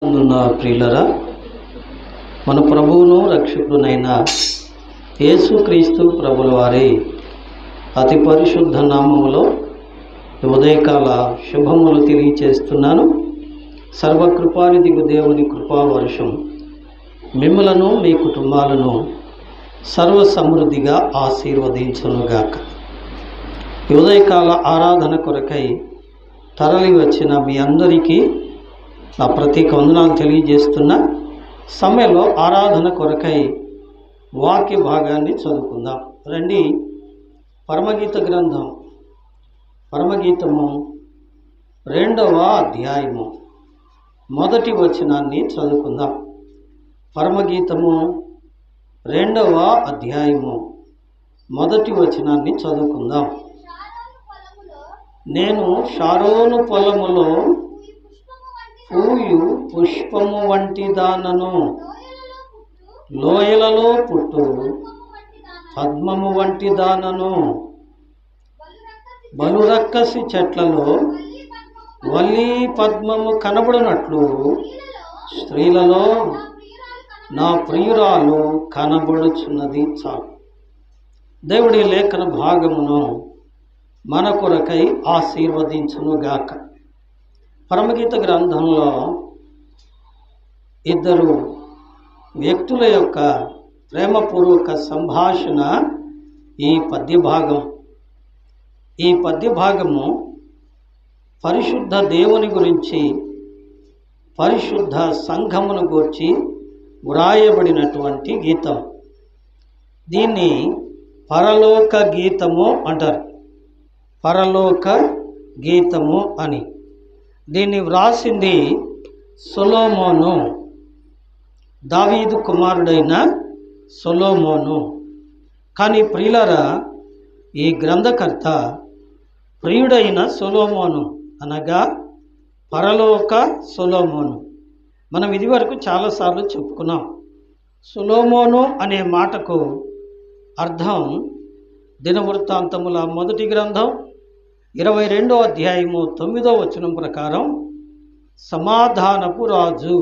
ఉన్న ప్రియులరా, మన ప్రభువును రక్షకుడునైన యేసుక్రీస్తు ప్రభుల వారి అతి పరిశుద్ధ నామములో ఉదయకాల శుభములు తెలియచేస్తున్నాను. సర్వకృపానిధిగు దేవుని కృపావర్షం మిమ్మలను మీ కుటుంబాలను సర్వ సమృద్ధిగా ఆశీర్వదించునుగాక. ఉదయకాల ఆరాధన కొరకై తరలి వచ్చిన మీ అందరికీ నా ప్రత్యేక వందనాలు తెలియజేస్తున్న సమయంలో ఆరాధన కొరకై వాక్య భాగాన్ని చదువుకుందాం. రండి, పరమగీతము 2వ అధ్యాయము మొదటి వచనాన్ని చదువుకుందాం. పరమగీతము 2వ అధ్యాయము మొదటి వచనాన్ని చదువుకుందాం. నేను షారోను పొలములో పూయు పుష్పము వంటి దానను, లోయలలో పుట్టు పద్మము వంటి దానను, బలురక్కసి చెట్లలో వల్లి పద్మము కనబడినట్లు స్త్రీలలో నా ప్రియురాలు కనబడుచున్నది. చాలు. దేవుడి లేఖన భాగమును మన కొరకై ఆశీర్వదించునుగాక. పరమగీత గ్రంథంలో ఇద్దరు వ్యక్తుల యొక్క ప్రేమపూర్వక సంభాషణ ఈ పద్యభాగము పరిశుద్ధ దేవుని గురించి, పరిశుద్ధ సంఘమును గూర్చి వ్రాయబడినటువంటి గీతం. దీన్ని పరలోక గీతము అంటారు. పరలోక గీతము అని దీన్ని వ్రాసింది సొలొమోను, దావీదు కుమారుడైన సొలొమోను. కానీ ప్రియులారా, ఈ గ్రంథకర్త ప్రియుడైన సొలొమోను అనగా పరలోక సొలొమోను. మనం ఇదివరకు చాలాసార్లు చెప్పుకున్నాం. సొలొమోను అనే మాటకు అర్థం దినవృత్తాంతముల మొదటి గ్రంథం 22వ అధ్యాయము 9వ వచనం ప్రకారం సమాధానపు రాజు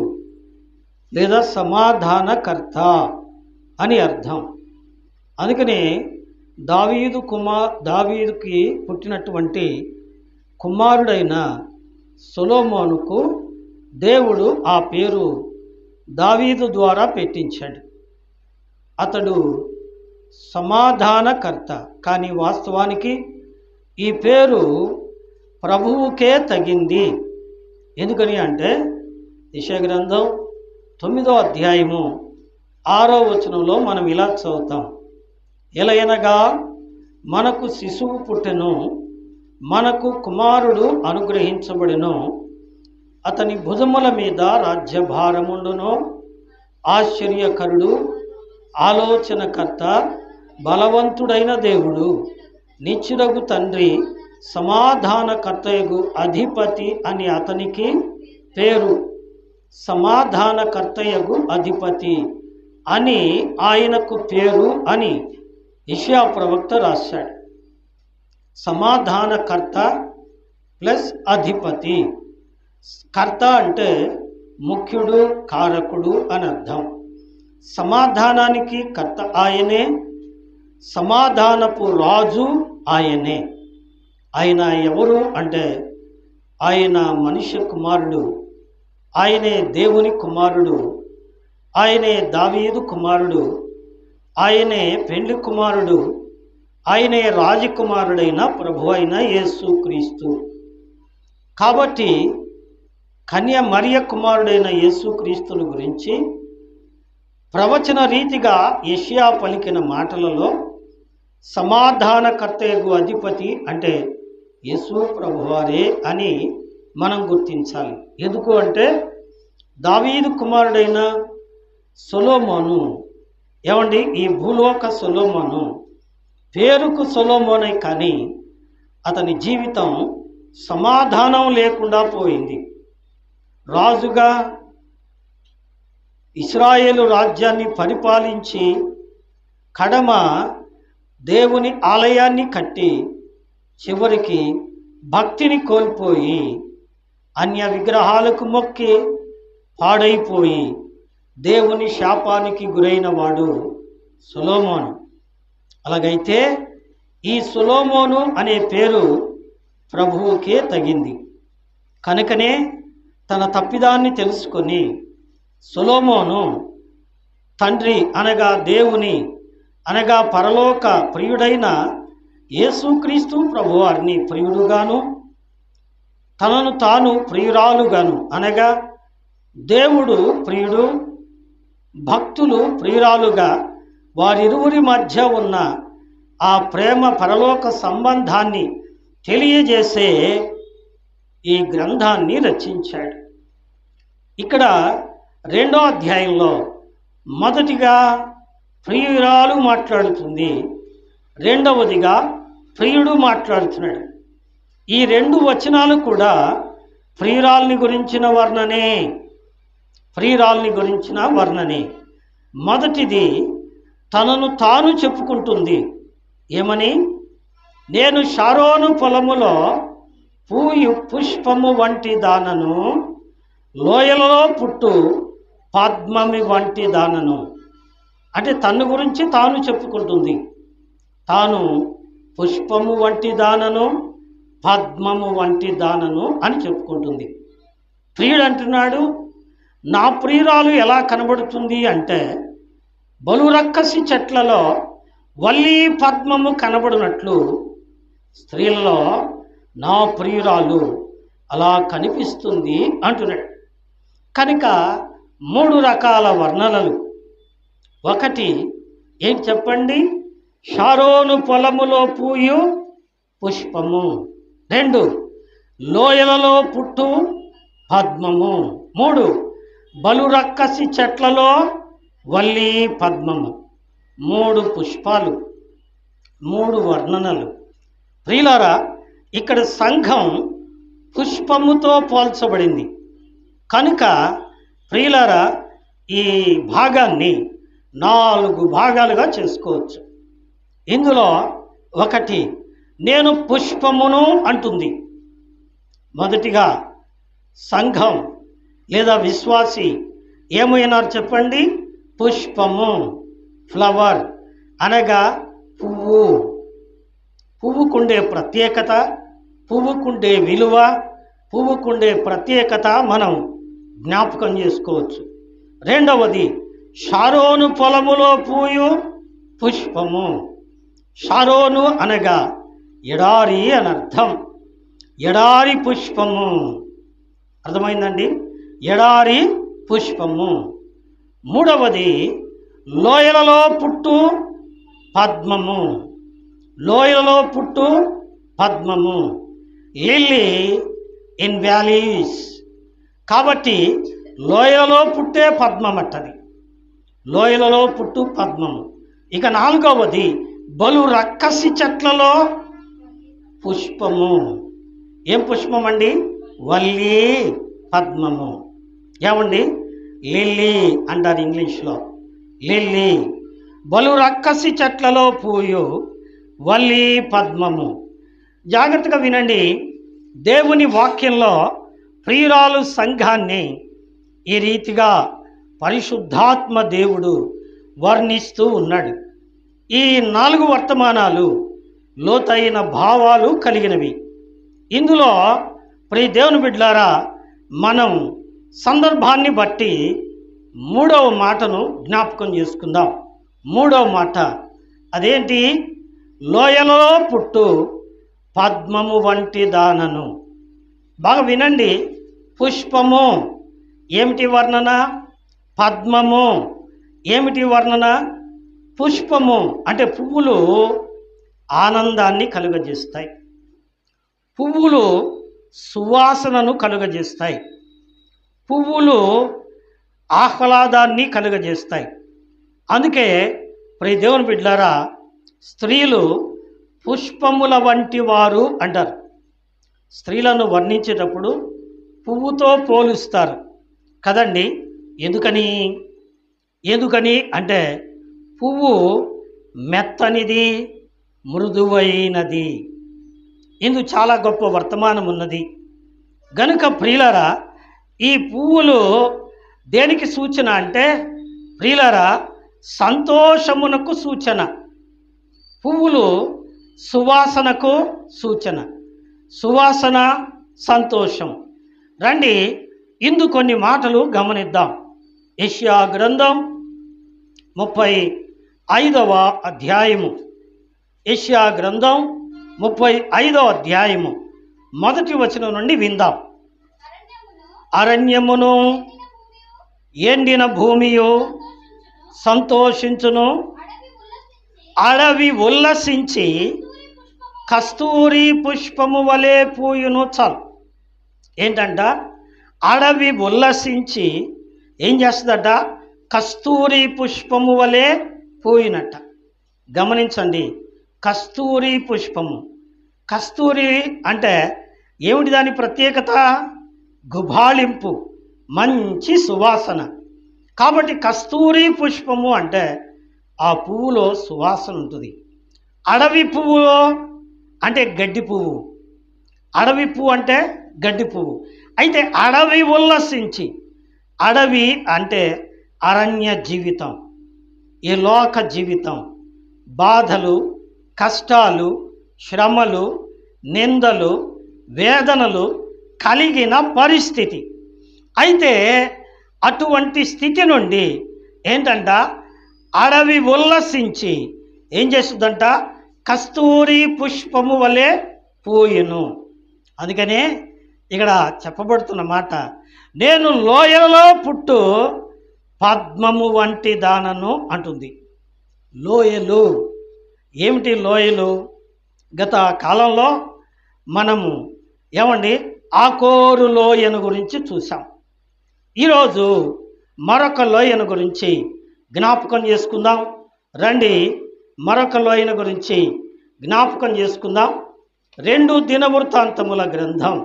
లేదా సమాధానకర్త అని అర్థం. అందుకనే దావీదుకి పుట్టినటువంటి కుమారుడైన సొలొమోనుకు దేవుడు ఆ పేరు దావీదు ద్వారా పెట్టించాడు. అతడు సమాధానకర్త. కానీ వాస్తవానికి ఈ పేరు ప్రభువుకే తగింది. ఎందుకని అంటే యెషయా గ్రంథం 9వ అధ్యాయము 6వ వచనంలో మనం ఇలా చదువుతాం. ఎలయనగా మనకు శిశువు పుట్టెను, మనకు కుమారుడు అనుగ్రహించబడెను, అతని భుజముల మీద రాజ్యభారముండును, ఆశ్చర్యకరుడు, ఆలోచనకర్త, బలవంతుడైన దేవుడు, నిత్యుడగు తండ్రి, సమాధానకర్తయగు అధిపతి అని అతనికి పేరు. సమాధానకర్తయగు అధిపతి అని ఆయనకు పేరు అని యెషయా ప్రవక్త రాశాడు. సమాధానకర్త ప్లస్ అధిపతి. కర్త అంటే ముఖ్యుడు, కారకుడు అని అర్థం. సమాధానానికి కర్త ఆయనే, సమాధానపు రాజు ఆయనే. ఆయన ఎవరు అంటే ఆయన మనుష్య కుమారుడు, ఆయనే దేవుని కుమారుడు, ఆయనే దావీదు కుమారుడు, ఆయనే పెండ్లి కుమారుడు, ఆయనే రాజకుమారుడైన ప్రభు అయిన యేసుక్రీస్తు. కాబట్టి కన్య మరియ కుమారుడైన యేసుక్రీస్తుని గురించి ప్రవచన రీతిగా యెషయా పలికిన మాటలలో సమాధానకర్తయగు అధిపతి అంటే యేసు ప్రభువారే అని మనం గుర్తించాలి. ఎందుకు అంటే దావీదు కుమారుడైన సొలొమోను, ఏమండి, ఈ భూలోక సొలొమోను పేరుకు సొలొమోనే, కానీ అతని జీవితం సమాధానం లేకుండా పోయింది. రాజుగా ఇశ్రాయేలు రాజ్యాన్ని పరిపాలించి కడమ దేవుని ఆలయాన్ని కట్టి చివరికి భక్తిని కోల్పోయి అన్య విగ్రహాలకు మొక్కి పాడైపోయి దేవుని శాపానికి గురైన వాడు సొలొమోను. అలాగైతే ఈ సొలొమోను అనే పేరు ప్రభువుకే తగింది. కనుకనే తన తప్పిదాన్ని తెలుసుకొని సొలొమోను తండ్రి అనగా దేవుని అనగా పరలోక ప్రియుడైన యేసుక్రీస్తు ప్రభువారిని ప్రియుడుగాను, తనను తాను ప్రియురాలుగాను అనగా దేవుడు ప్రియుడు, భక్తులు ప్రియురాలుగా వారిరువురి మధ్య ఉన్న ఆ ప్రేమ పరలోక సంబంధాన్ని తెలియజేసే ఈ గ్రంథాన్ని రచించాడు. ఇక్కడ 2వ అధ్యాయంలో మొదటిగా ప్రియురాలు మాట్లాడుతుంది, రెండవదిగా ప్రియుడు మాట్లాడుతున్నాడు. ఈ 2 వచనాలు కూడా ప్రియురాల్ని గురించిన వర్ణనే. మొదటిది తనను తాను చెప్పుకుంటుంది. ఏమని? నేను షారోను పొలములో పుష్పము వంటి దానను, లోయలలో పుట్టు పద్మమి వంటి దానను. అంటే తన గురించి తాను చెప్పుకుంటుంది. తాను పుష్పము వంటి దానను, పద్మము వంటి దానను అని చెప్పుకుంటుంది. ప్రియుడు అంటున్నాడు, నా ప్రియురాలు ఎలా కనబడుతుంది అంటే బలురక్కసి చెట్లలో వల్లి పద్మము కనబడినట్లు స్త్రీలలో నా ప్రియురాలు అలా కనిపిస్తుంది అంటున్నాడు. కనుక 3 రకాల వర్ణనలు. ఒకటి ఏం చెప్పండి? షారోను పొలములో పూయు పుష్పము. 2 లోయలలో పుట్టు పద్మము. 3 బలురక్కసి చెట్లలో వల్లి పద్మము. 3 పుష్పాలు, 3 వర్ణనలు. ప్రియులారా, ఇక్కడ సంఘం పుష్పముతో పోల్చబడింది. కనుక ప్రియులారా, ఈ భాగాన్ని 4 భాగాలుగా చేసుకోవచ్చు. ఇందులో ఒకటి నేను పుష్పమును అంటుంది. మొదటిగా సంఘం లేదా విశ్వాసి ఏమైనారు చెప్పండి? పుష్పము, ఫ్లవర్ అనగా పువ్వు. పువ్వుకుండే ప్రత్యేకత, పువ్వుకుండే విలువ, పువ్వుకుండే ప్రత్యేకత మనం జ్ఞాపకం చేసుకోవచ్చు. రెండవది షారోను పొలములో పూయు పుష్పము. షారోను అనగా ఎడారి అనర్థం. ఎడారి పుష్పము. అర్థమైందండి? ఎడారి పుష్పము. మూడవది లోయలలో పుట్టు పద్మము. లోయలలో పుట్టు పద్మము. Lily in valleys. కాబట్టి లోయలలో పుట్టే పద్మం అట్టది. లోయలలో పుట్టు పద్మము. ఇక 4వది బలు రక్కసి చెట్లలో పుష్పము. ఏం పుష్పం అండి? వల్లి పద్మము. ఏమండి? లిల్లీ అంటారు ఇంగ్లీష్లో. లిల్లీ. బలు రక్కసి చెట్లలో పూయు వల్లి పద్మము. జాగ్రత్తగా వినండి. దేవుని వాక్యంలో ప్రియురాలు సంఘాన్ని ఈ రీతిగా పరిశుద్ధాత్మ దేవుడు వర్ణిస్తూ ఉన్నాడు. ఈ 4 వర్తమానాలు లోతైన భావాలు కలిగినవి. ఇందులో ప్రియ దేవుని బిడ్డలారా, మనం సందర్భాన్ని బట్టి 3వ మాటను జ్ఞాపకం చేసుకుందాం. 3వ మాట అదేంటి? లోయలలో పుట్టు పద్మము వంటి దానను. బాగా వినండి. పుష్పము ఏమిటి వర్ణన? పద్మము ఏమిటి వర్ణన? పుష్పము అంటే పువ్వులు ఆనందాన్ని కలుగజేస్తాయి. పువ్వులు సువాసనను కలుగజేస్తాయి. పువ్వులు ఆహ్లాదాన్ని కలుగజేస్తాయి. అందుకే ప్రియ దేవుని బిడ్డలారా, స్త్రీలు పుష్పముల వంటి వారు అంటారు. స్త్రీలను వర్ణించేటప్పుడు పువ్వుతో పోలుస్తారు కదండి. ఎందుకని అంటే పువ్వు మెత్తనిది, మృదువైనది. ఇందుకు చాలా గొప్ప వర్తమానం ఉన్నది. గనుక ప్రియులారా, ఈ పువ్వులు దేనికి సూచన అంటే ప్రియులారా, సంతోషమునకు సూచన. పువ్వులు సువాసనకు సూచన. సువాసన, సంతోషం. రండి ఇందు కొన్ని మాటలు గమనిద్దాం. యెషయా గ్రంథం 35వ అధ్యాయము. యెషయా గ్రంథం 35వ అధ్యాయము మొదటి వచనం నుండి విందాం. అరణ్యమును ఎండిన భూమియు సంతోషించును, అడవి ఉల్లసించి కస్తూరి పుష్పము వలె పూయును. చాలు. ఏంటంట? అడవి ఉల్లసించి ఏం చేస్తుందట? కస్తూరి పుష్పము వలె పూయినట్ట. గమనించండి, కస్తూరి పుష్పము. కస్తూరి అంటే ఏమిటి దాని ప్రత్యేకత? గుబాళింపు, మంచి సువాసన. కాబట్టి కస్తూరి పుష్పము అంటే ఆ పువ్వులో సువాసన ఉంటుంది. అడవి పువ్వులో అంటే గడ్డి పువ్వు. అడవి పువ్వు అంటే గడ్డి పువ్వు. అయితే అడవి ఉల్లసించి, అడవి అంటే అరణ్య జీవితం, ఈ లోక జీవితం, బాధలు, కష్టాలు, శ్రమలు, నిందలు, వేదనలు కలిగిన పరిస్థితి. అయితే అటువంటి స్థితి నుండి ఏంటంట? అడవి ఉల్లసించి ఏం చేస్తుందంట? కస్తూరి పుష్పము వలె పూయును. అందుకనే ఇక్కడ చెప్పబడుతున్న మాట, నేను లోయలలో పుట్టు పద్మము వంటి దానను అంటుంది. లోయలు ఏమిటి? లోయలు గత కాలంలో మనము ఏమండి ఆకోరు లోయను గురించి చూసాం. ఈరోజు మరొక లోయను గురించి జ్ఞాపకం చేసుకుందాం. రండి మరొక లోయను గురించి జ్ఞాపకం చేసుకుందాం. 2 దినవృత్తాంతముల గ్రంథం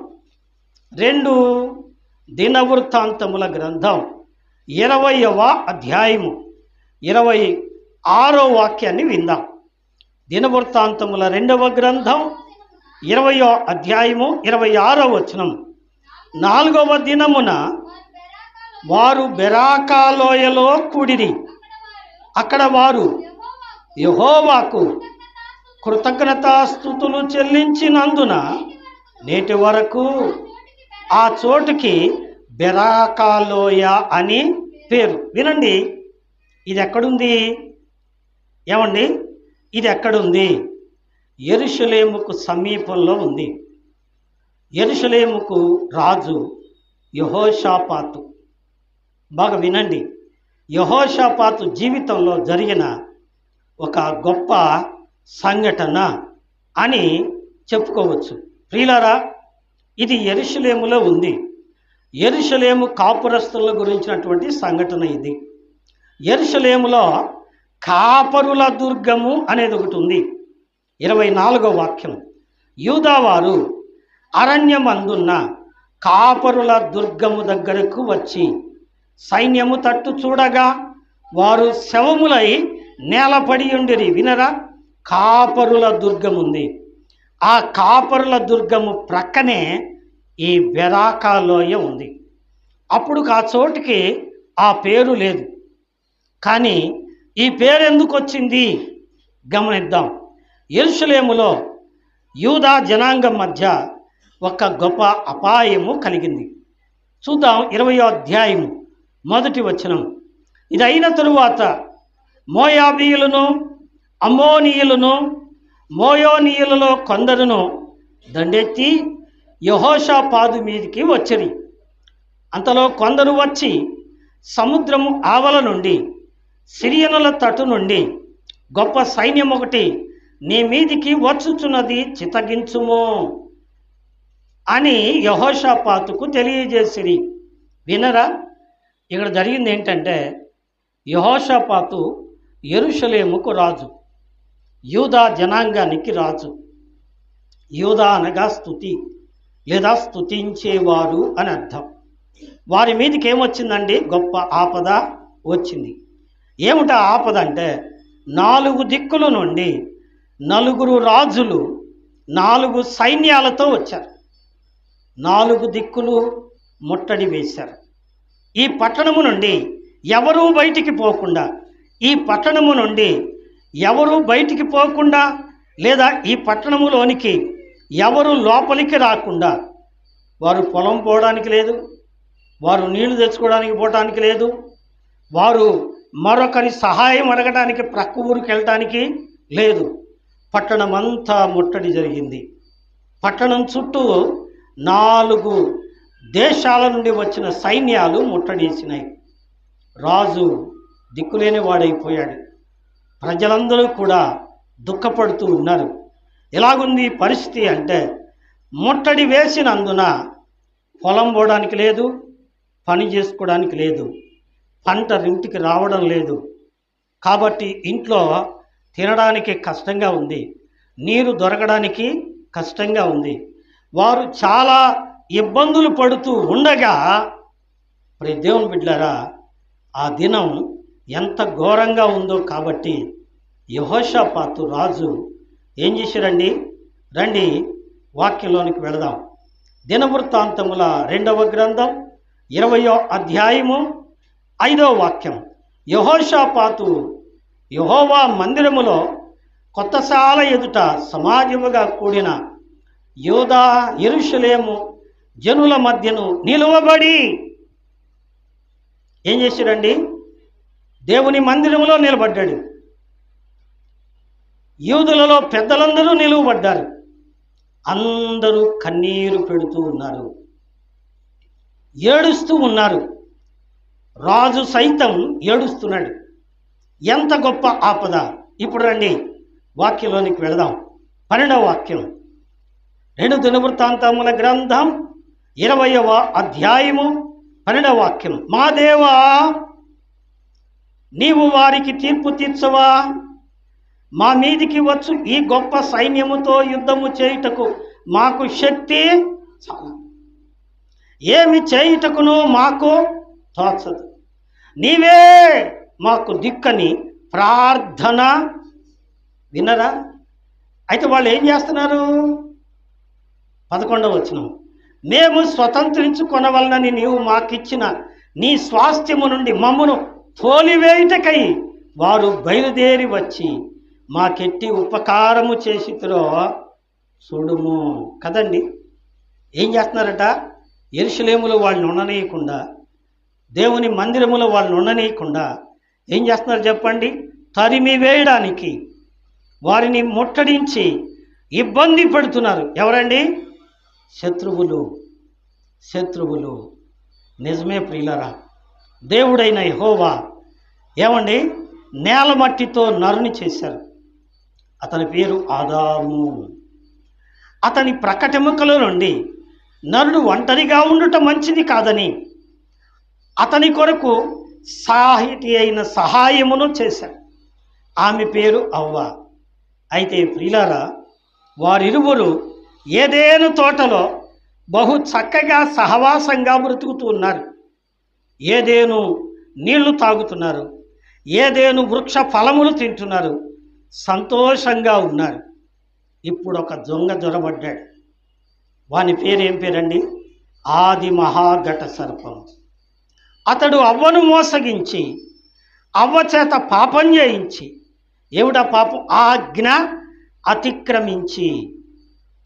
20వ అధ్యాయము 26వ వాక్యాన్ని విందాం. దినవృత్తాంతముల 2వ గ్రంథం 20వ అధ్యాయము 26వ వచనం. 4వ దినమున వారు బెరాకా లోయలో కూడిరి. అక్కడ వారు యెహోవాకు కృతజ్ఞతాస్తుతులు చెల్లించినందున నేటి వరకు ఆ చోటుకి బెరాకా లోయ అని పేరు. వినండి, ఇది ఎక్కడుంది? ఏమండి, ఇది ఎక్కడుంది? యెరూషలేముకు సమీపంలో ఉంది. యెరూషలేముకు రాజు యెహోషాపాతు. బాగా వినండి, యెహోషాపాతు జీవితంలో జరిగిన ఒక గొప్ప సంఘటన అని చెప్పుకోవచ్చు. ప్రియులారా, ఇది యెరూషలేములో ఉంది. యెరూషలేము కాపురస్తుల గురించినటువంటి సంఘటన ఇది. యెరూషలేములో కాపరుల దుర్గము అనేది ఒకటి ఉంది. 24వ వాక్యం. యూదావారు అరణ్యమందున్న కాపరుల దుర్గము దగ్గరకు వచ్చి సైన్యము తట్టు చూడగా వారు శవములై నేలపడి ఉండిరి. వినరా? కాపరుల దుర్గం ఉంది. ఆ కాపరుల దుర్గము ప్రక్కనే ఈ బెరాకా లోయ ఉంది. అప్పుడు ఆ చోటుకి ఆ పేరు లేదు. కానీ ఈ పేరు ఎందుకు వచ్చింది గమనిద్దాం. యెరూషలేములో యూదా జనాంగం మధ్య ఒక గొప్ప అపాయము కలిగింది. చూద్దాం 20వ అధ్యాయం 1వ వచనం. ఇది అయిన తరువాత మోయాబీయులను, అమ్మోనీయులను, మోయోనీయులలో కొందరును దండెత్తి యెహోషాపాతు మీదికి వచ్చిరి. అంతలో కొందరు వచ్చి సముద్రము ఆవల నుండి, సిరియనుల తట్టు నుండి గొప్ప సైన్యం ఒకటి నీ మీదికి వచ్చుచున్నది, చిత్తగించుము అని యెహోషాపాతుకు తెలియజేసిరి. వినరా? ఇక్కడ జరిగింది ఏంటంటే, యెహోషాపాతు యెరూషలేముకు రాజు, యూదా జనాంగానికి రాజు. యూదా అనగా స్తుతి లేదా స్తుతించేవారు అని అర్థం. వారి మీదకి ఏమొచ్చిందండి? గొప్ప ఆపద వచ్చింది. ఏమిటా ఆపద అంటే, 4 దిక్కుల నుండి 4 రాజులు 4 సైన్యాలతో వచ్చారు. 4 దిక్కులు ముట్టడి వేశారు. ఈ పట్టణము నుండి ఎవరూ బయటికి పోకుండా, ఈ పట్టణము నుండి ఎవరూ బయటికి పోకుండా, లేదా ఈ పట్టణములోనికి ఎవరు లోపలికి రాకుండా, వారు పొలం పోవడానికి లేదు, వారు నీళ్లు తెచ్చుకోవడానికి పోవటానికి లేదు, వారు మరొకరి సహాయం అడగడానికి ప్రక్క ఊరికి వెళ్ళటానికి లేదు. పట్టణం అంతా ముట్టడి జరిగింది. పట్టణం చుట్టూ 4 దేశాల నుండి వచ్చిన సైన్యాలు ముట్టడేసినాయి. రాజు దిక్కులేని వాడైపోయాడు. ప్రజలందరూ కూడా దుఃఖపడుతూ ఉన్నారు. ఎలాగుంది పరిస్థితి అంటే, ముట్టడి వేసినందున పొలం పోవడానికి లేదు, పని చేసుకోవడానికి లేదు, పంట ఇంటికి రావడం లేదు. కాబట్టి ఇంట్లో తినడానికి కష్టంగా ఉంది, నీరు దొరకడానికి కష్టంగా ఉంది. వారు చాలా ఇబ్బందులు పడుతూ ఉండగా, మరి దేవుని బిడ్డలారా, ఆ దినం ఎంత ఘోరంగా ఉందో కాబట్టి యెహోషాపాతు రాజు ఏం చేశారండి? రండి వాక్యంలోనికి వెళదాం. దినవృత్తాంతముల 2వ గ్రంథం 20వ అధ్యాయము 5వ వాక్యం. యెహోషాపాతు యెహోవా మందిరములో కొత్తశాల ఎదుట సమాజముగా కూడిన యూదా యెరూషలేము జనుల మధ్యను నిలువబడి ఏం చేశాడండి? దేవుని మందిరములో నిలబడ్డాడు. యూదులలో పెద్దలందరూ నిలువబడ్డారు. అందరూ కన్నీరు పెడుతూ ఉన్నారు, ఏడుస్తూ ఉన్నారు. రాజు సైతం ఏడుస్తున్నాడు. ఎంత గొప్ప ఆపద! ఇప్పుడు రండి వాక్యంలోనికి వెళదాం. 12వ వాక్యం, 2 దినవృత్తాంతముల గ్రంథం 20వ అధ్యాయము 12వ వాక్యం. మా దేవా, నీవు వారికి తీర్పు తీర్చవా? మా మీదికి వచ్చు ఈ గొప్ప సైన్యముతో యుద్ధము చేయుటకు మాకు శక్తి చాలా, ఏమి చేయుటకును మాకు తోచదు. నీవే మాకు దిక్కని ప్రార్థన వినరా? అయితే వాళ్ళు ఏం చేస్తున్నారు? 11వ వచనం, మేము స్వతంత్రించుకొనవలనని నీవు మాకిచ్చిన నీ స్వాస్థ్యము నుండి మమ్మను తోలివేయుటకై వారు బయలుదేరి వచ్చి మాకెట్టి ఉపకారము చేసితురో చూడుము. కదండి, ఏం చేస్తున్నారట? యెరూషలేములో వాళ్ళని ఉండనీయకుండా, దేవుని మందిరములో వాళ్ళని ఉండనీయకుండా ఏం చేస్తున్నారు చెప్పండి? తరిమి వేయడానికి, వారిని ముట్టడించి ఇబ్బంది పెడుతున్నారు. ఎవరండి? శత్రువులు. శత్రువులు. నిజమే ప్రియులారా, దేవుడైన యెహోవా ఏమండి నేల మట్టితో నరుని చేశారు. అతని పేరు ఆదాము. అతని ప్రకటెముకల నుండి నరుడు ఒంటరిగా ఉండటం మంచిది కాదని అతని కొరకు సాహితి అయిన సహాయమును చేశారు. ఆమె పేరు అవ్వ. అయితే ప్రియులారా, వారిరువురు ఏదేను తోటలో బహు చక్కగా సహవాసంగా బ్రతుకుతూ ఉన్నారు. ఏదేను నీళ్లు తాగుతున్నారు, ఏదేను వృక్ష ఫలములు తింటున్నారు, సంతోషంగా ఉన్నారు. ఇప్పుడు ఒక దొంగ జొరబడ్డాడు. వాని పేరు ఏం పేరండి? ఆది మహాఘట సర్పం. అతడు అవ్వను మోసగించి అవ్వ చేత పాపం చేయించి, ఏమిటా పాపం? ఆజ్ఞ అతిక్రమించి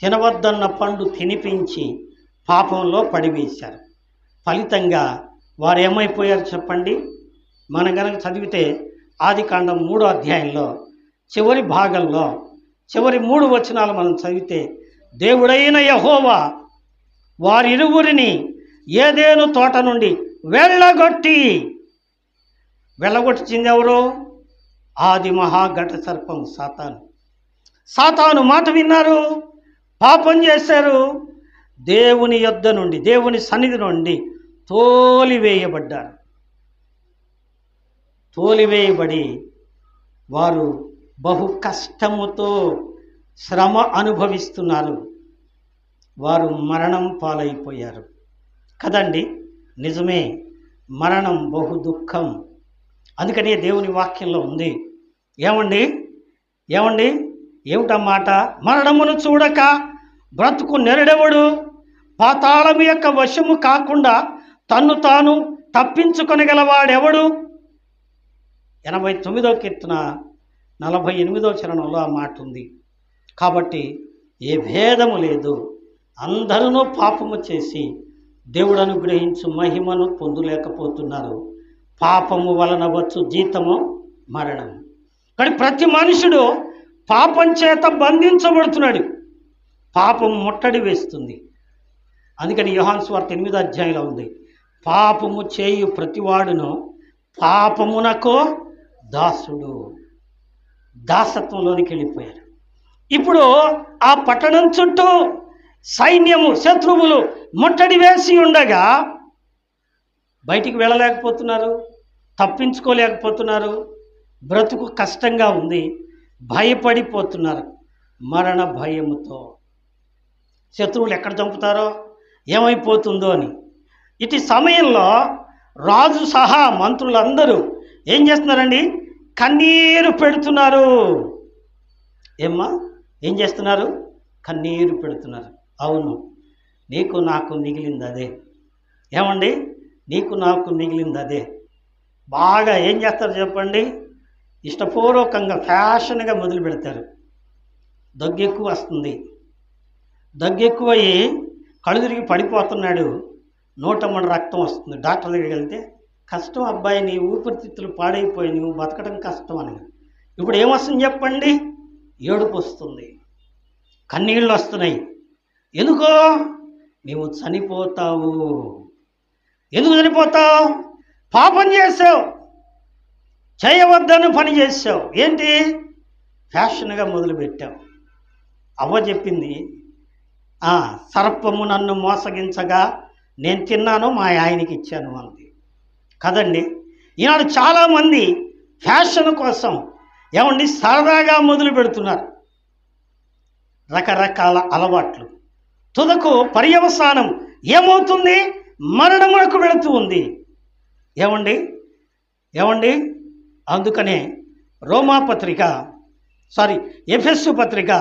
తినవద్దన్న పండు తినిపించి పాపంలో పడివేశారు. ఫలితంగా వారు ఏమైపోయారు చెప్పండి? మనం కనుక చదివితే ఆదికాండం 3వ అధ్యాయంలో చివరి భాగంలో చివరి 3 వచనాలు మనం చదివితే, దేవుడైన యెహోవా వారిరువురిని ఏదేను తోట నుండి వెళ్ళగొట్టింది ఎవరు? ఆది మహాఘట సర్పం సాతాను. సాతాను మాట విన్నారు, పాపం చేశారు, దేవుని యొద్ద నుండి, దేవుని సన్నిధి నుండి తోలివేయబడ్డారు. తోలివేయబడి వారు బహు కష్టముతో శ్రమ అనుభవిస్తున్నారు. వారు మరణం పాలైపోయారు. కదండి, నిజమే, మరణం బహు దుఃఖం. అందుకనే దేవుని వాక్యంలో ఉంది, ఏమండి ఏమిటన్నమాట? మరణమును చూడక బ్రతుకు నెరడెవడు? పాతాళం యొక్క వశము కాకుండా తన్ను తాను తప్పించుకొనగలవాడెవడు? 89వ కీర్తన 48వ చరణంలో ఆ మాట ఉంది. కాబట్టి ఏ భేదము లేదు, అందరూ పాపము చేసి దేవుడు అనుగ్రహించు మహిమను పొందలేకపోతున్నారు. పాపము వలన వచ్చు జీతము మరణం. కానీ ప్రతి మనుషుడు పాపం చేత బంధించబడుతున్నాడు. పాపం ముట్టడి వేస్తుంది. అందుకని యోహాను సువార్త 8వ అధ్యాయంలో ఉంది, పాపము చేయు ప్రతివాడును పాపమునకు దాసుడు. దాసత్వంలోనికి వెళ్ళిపోయారు. ఇప్పుడు ఆ పట్టణం చుట్టూ సైన్యము, శత్రువులు ముట్టడి వేసి ఉండగా బయటికి వెళ్ళలేకపోతున్నారు, తప్పించుకోలేకపోతున్నారు. బ్రతుకు కష్టంగా ఉంది, భయపడిపోతున్నారు. మరణ భయముతో శత్రువులు ఎక్కడ చంపుతారో, ఏమైపోతుందో అని. ఇటు సమయంలో రాజు సహా మంత్రులందరూ ఏం చేస్తున్నారండి? కన్నీరు పెడుతున్నారు. ఏం చేస్తున్నారు? కన్నీరు పెడుతున్నారు. అవును, నీకు నాకు మిగిలింది అదే. ఏమండి? నీకు నాకు మిగిలింది అదే. బాగా ఏం చేస్తారు చెప్పండి? ఇష్టపూర్వకంగా ఫ్యాషన్గా మొదలు పెడతారు. దగ్గు ఎక్కువ వస్తుంది, దగ్గు ఎక్కువయ్యి కళ్ళు తిరిగి పడిపోతున్నాడు, నోటమ్మడి రక్తం వస్తుంది. డాక్టర్ దగ్గరికి వెళ్తే కష్టం అబ్బాయి, నీ ఊపిరితిత్తులు పాడైపోయి నువ్వు బతకడం కష్టం అని. ఇప్పుడు ఏమొస్తుంది చెప్పండి? ఏడుపు వస్తుంది, కన్నీళ్ళు వస్తున్నాయి. ఎందుకో? నీవు చనిపోతావు. ఎందుకు చనిపోతావు? పాపం చేసావు, చేయవద్దని పని చేసావు. ఏంటి? ఫ్యాషన్గా మొదలుపెట్టావు. అవ్వ చెప్పింది, సర్పము నన్ను మోసగించగా నేను తిన్నాను, మా ఆయనకి ఇచ్చాను అంది కదండి. ఈనాడు చాలామంది ఫ్యాషన్ కోసం ఏమండి సరదాగా మొదలు పెడుతున్నారు రకరకాల అలవాట్లు. తుదకు పర్యవసానం ఏమవుతుంది? మరణమునకు వెళుతూ ఉంది. ఏమండి? అందుకనే ఎఫెసు పత్రిక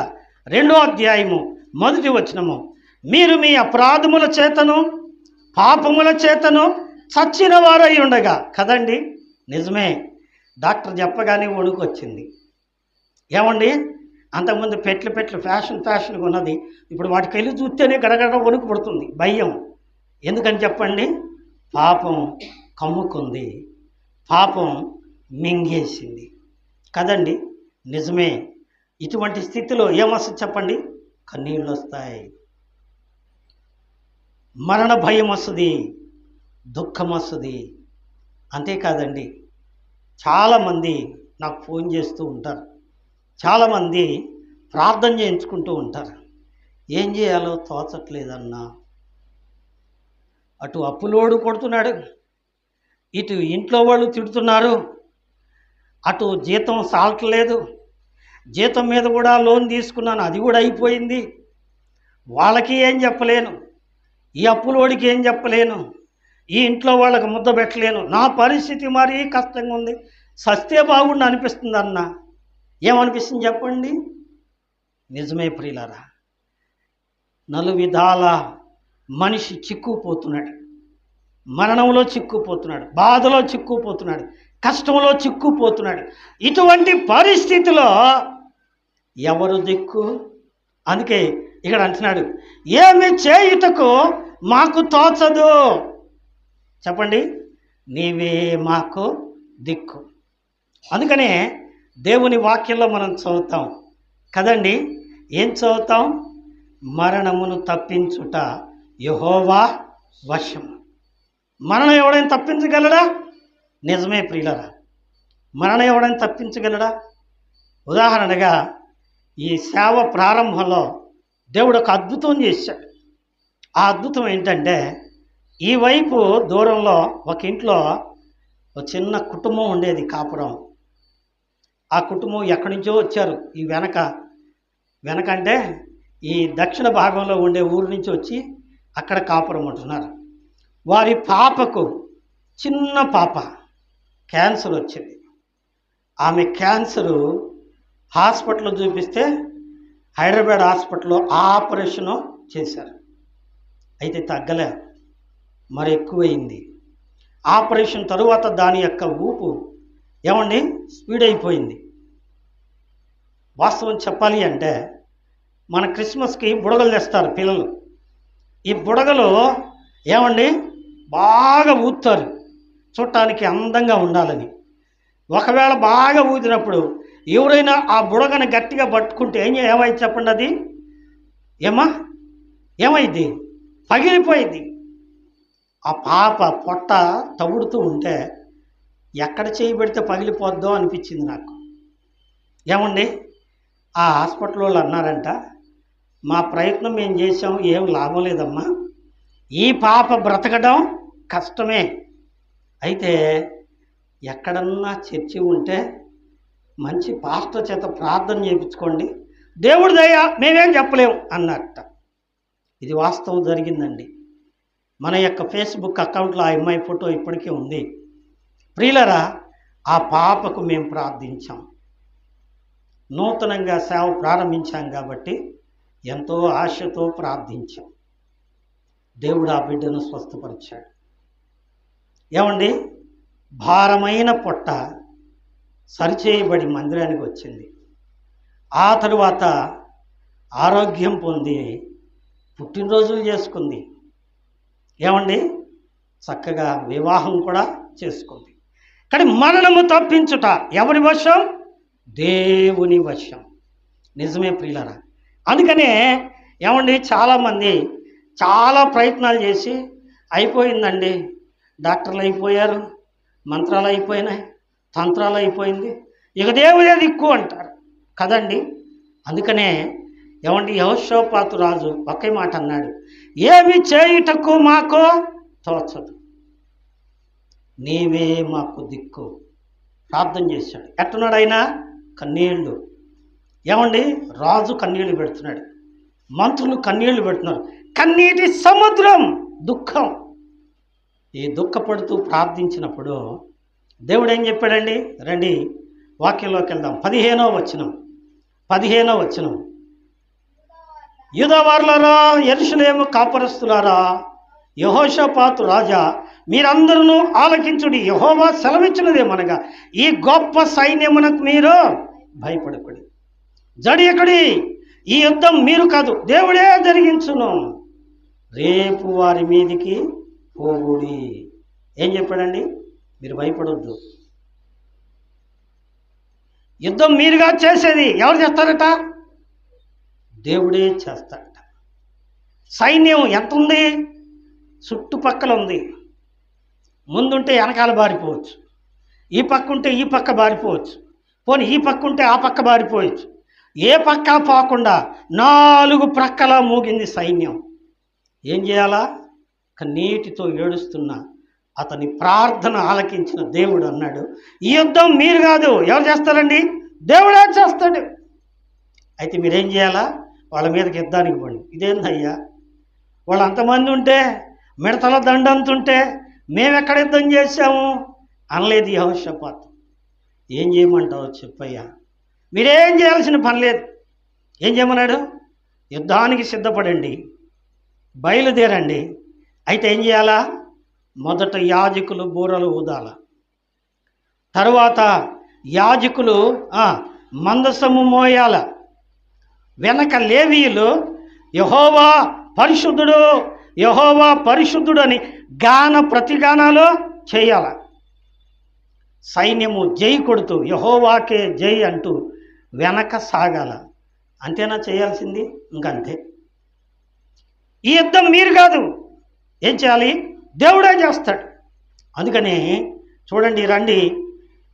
2వ అధ్యాయము 1వ వచనము, మీరు మీ అపరాధముల చేతను పాపముల చేతను చచ్చిన వారై ఉండగా. కదండి, నిజమే. డాక్టర్ చెప్పగానే వణుకొచ్చింది. ఏమండి? అంతకుముందు పెట్లు ఫ్యాషన్గా ఉన్నది, ఇప్పుడు వాటికి వెళ్ళి చూస్తేనే గడగడ వణుకు పుడుతుంది, భయం. ఎందుకని చెప్పండి? పాపం కమ్ముకుంది, పాపం మింగేసింది కదండి. నిజమే. ఇటువంటి స్థితిలో ఏమొస్తుంది చెప్పండి? కన్నీళ్ళు వస్తాయి, మరణ భయం వస్తుంది, దుఃఖం వస్తుంది. అంతేకాదండి, చాలామంది నాకు ఫోన్ చేస్తూ ఉంటారు, చాలామంది ప్రార్థన చేయించుకుంటూ ఉంటారు. ఏం చేయాలో తోచట్లేదన్నా. అటు అప్పులోడు కొడుతున్నాడు, ఇటు ఇంట్లో వాళ్ళు తిడుతున్నారు, అటు జీతం సాలట్లేదు, జీతం మీద కూడా లోన్ తీసుకున్నాను, అది కూడా అయిపోయింది. వాళ్ళకి ఏం చెప్పలేను, ఈ అప్పులోడికి ఏం చెప్పలేను, ఈ ఇంట్లో వాళ్ళకి ముద్ద పెట్టలేను. నా పరిస్థితి మరీ కష్టంగా ఉంది, సస్తే బాగుండి అనిపిస్తుంది అన్న. ఏమనిపిస్తుంది చెప్పండి? నిజమే ప్రియులారా, నలువిధాల మనిషి చిక్కుపోతున్నాడు, మరణంలో చిక్కుపోతున్నాడు, బాధలో చిక్కుపోతున్నాడు, కష్టంలో చిక్కుపోతున్నాడు. ఇటువంటి పరిస్థితిలో ఎవరు దిక్కు? అందుకే ఇక్కడ అంటున్నాడు, ఏమి చేయుటకు మాకు తోచదు. చెప్పండి, నీవే మాకు దిక్కు. అందుకనే దేవుని వాక్యంలో మనం చదువుతాం కదండి. ఏం చదువుతాం? మరణమును తప్పించుట యెహోవా వశం. మరణం ఎవడైనా తప్పించగలడా? నిజమే ప్రియులరా, మరణం ఎవడైనా తప్పించగలడా? ఉదాహరణగా ఈ సేవ ప్రారంభంలో దేవుడు ఒక అద్భుతం చేశాడు. ఆ అద్భుతం ఏంటంటే, ఈ వైపు దూరంలో ఒక ఇంట్లో ఒక చిన్న కుటుంబం ఉండేది, కాపురం. ఆ కుటుంబం ఎక్కడి నుంచో వచ్చారు. ఈ వెనక అంటే ఈ దక్షిణ భాగంలో ఉండే ఊరు నుంచి వచ్చి అక్కడ కాపురం ఉంటున్నారు. వారి పాపకు, చిన్న పాప, క్యాన్సర్ వచ్చింది. ఆమె క్యాన్సరు హాస్పిటల్లో చూపిస్తే హైదరాబాద్ హాస్పిటల్లో ఆపరేషను చేశారు. అయితే తగ్గలే, మరి ఎక్కువైంది. ఆపరేషన్ తరువాత దాని యొక్క ఊపు ఏమండి స్పీడ్ అయిపోయింది. వాస్తవం చెప్పాలి అంటే మన క్రిస్మస్కి బుడగలు తెస్తారు పిల్లలు. ఈ బుడగలు ఏమండి బాగా ఊదుతారు చూడటానికి అందంగా ఉండాలని. ఒకవేళ బాగా ఊదినప్పుడు ఎవరైనా ఆ బుడగని గట్టిగా పట్టుకుంటే ఏమైంది చెప్పండి? అది ఏమైంది? పగిలిపోయింది. ఆ పాప పొట్ట తవుడుతూ ఉంటే ఎక్కడ చేయి పెడితే పగిలిపోద్దో అనిపించింది నాకు. ఏమండి ఆ హాస్పిటల్ వాళ్ళు అన్నారంట, మా ప్రయత్నం మేము చేసాం, ఏం లాభం లేదమ్మా, ఈ పాప బ్రతకడం కష్టమే. అయితే ఎక్కడన్నా చర్చి ఉంటే మంచి పాస్టర్ చేత ప్రార్థన చేయించుకోండి, దేవుడి దయ మేమేం చెప్పలేము అన్నట్ట. ఇది వాస్తవం జరిగిందండి. మన యొక్క ఫేస్బుక్ అకౌంట్లో ఆ అమ్మాయి ఫోటో ఇప్పటికీ ఉంది. ప్రియులరా, ఆ పాపకు మేము ప్రార్థించాం. నూతనంగా సేవ ప్రారంభించాం కాబట్టి ఎంతో ఆశతో ప్రార్థించాం. దేవుడు ఆ బిడ్డను స్వస్థపరిచాడు. ఏమండి భారమైన పొట్ట సరిచేయబడి మందిరానికి వచ్చింది. ఆ తరువాత ఆరోగ్యం పొంది పుట్టినరోజులు చేసుకుంది. ఏమండి చక్కగా వివాహం కూడా చేసుకుంది. కానీ మరణము తప్పించుట ఎవరి వశం? దేవుని వశం. నిజమే ప్రియులారా. అందుకనే ఏమండి చాలామంది చాలా ప్రయత్నాలు చేసి అయిపోయిందండి, డాక్టర్లు అయిపోయారు, మంత్రాలు అయిపోయినాయి, తంత్రాలు అయిపోయింది, ఇక దేవుడే దిక్కు అంటారు కదండి. అందుకనే ఏమండి యెహోషాపాతు రాజు ఒకే మాట అన్నాడు, ఏమి చేయుటకు మాకు తోచదు, నీవే మాకు దిక్కు. ప్రార్థన చేశాడు. ఎట్టున్నాడు ఆయన? కన్నీళ్ళు. ఏమండి రాజు కన్నీళ్లు పెడుతున్నాడు, మంత్రులు కన్నీళ్లు పెడుతున్నారు. కన్నీటి సముద్రం దుఃఖం. ఈ దుఃఖపడుతూ ప్రార్థించినప్పుడు దేవుడు ఏం చెప్పాడండి? రండి వాక్యంలోకి వెళ్దాం. 15వ వచనం. యూదావారులారా, యెరూషలేము కాపురస్తులారా, యెహోషాపాతు రాజా, మీరందరూ ఆలకించుడి. యెహోవా సెలవిచ్చినదేమనగా, ఈ గొప్ప సైన్యమునకు మీరు భయపడకుడి, జడియకుడి. ఈ యుద్ధం మీరు కాదు, దేవుడే జరిగించును. రేపు వారి మీదికి పోగుడి. ఏం చెప్పాడండి? మీరు భయపడొద్దు. యుద్ధం మీరుగా చేసేది ఎవరు చేస్తారట? దేవుడే చేస్తాడట. సైన్యం ఎంత ఉంది? చుట్టుపక్కల ఉంది. ముందుంటే వెనకాల బారిపోవచ్చు, ఈ పక్క ఉంటే ఈ పక్క బారిపోవచ్చు, పోనీ ఈ పక్క ఉంటే ఆ పక్క బారిపోవచ్చు. ఏ పక్క పోకుండా 4 ప్రక్కల మూగింది సైన్యం. ఏం చేయాలా? కన్నీటితో ఏడుస్తున్న అతని ప్రార్థన ఆలకించిన దేవుడు అన్నాడు, ఈ యుద్ధం మీరు కాదు, ఎవరు చేస్తారండి? దేవుడే చేస్తాడు. అయితే మీరేం చేయాలా? వాళ్ళ మీదకి యుద్ధానికి పోండి. ఇదేందయ్యా, వాళ్ళు అంతమంది ఉంటే, మిడతల దండంతుంటే మేమెక్కడ యుద్ధం చేశాము అనలేదు యెహోషాపాతు. ఏం చేయమంటావు చెప్పయ్యా? మీరేం చేయాల్సిన పని లేదు. ఏం చేయమన్నాడు? యుద్ధానికి సిద్ధపడండి, బయలుదేరండి. అయితే ఏం చేయాలా? మొదట యాజకులు బూరలు ఊదాల, తరువాత యాజకులు మందసము మోయాల, వెనక లేవీయులు యెహోవా పరిశుద్ధుడు, యెహోవా పరిశుద్ధుడు అని గాన ప్రతిగానాలు చేయాల. సైన్యము జై కొడుతూ యెహోవాకే జై అంటూ వెనక సాగాల. అంతేనా చేయాల్సింది? ఇంకంతే. ఈ యుద్ధం మీరు కాదు, ఏం చేయాలి? దేవుడే చేస్తాడు. అందుకని చూడండి, రండి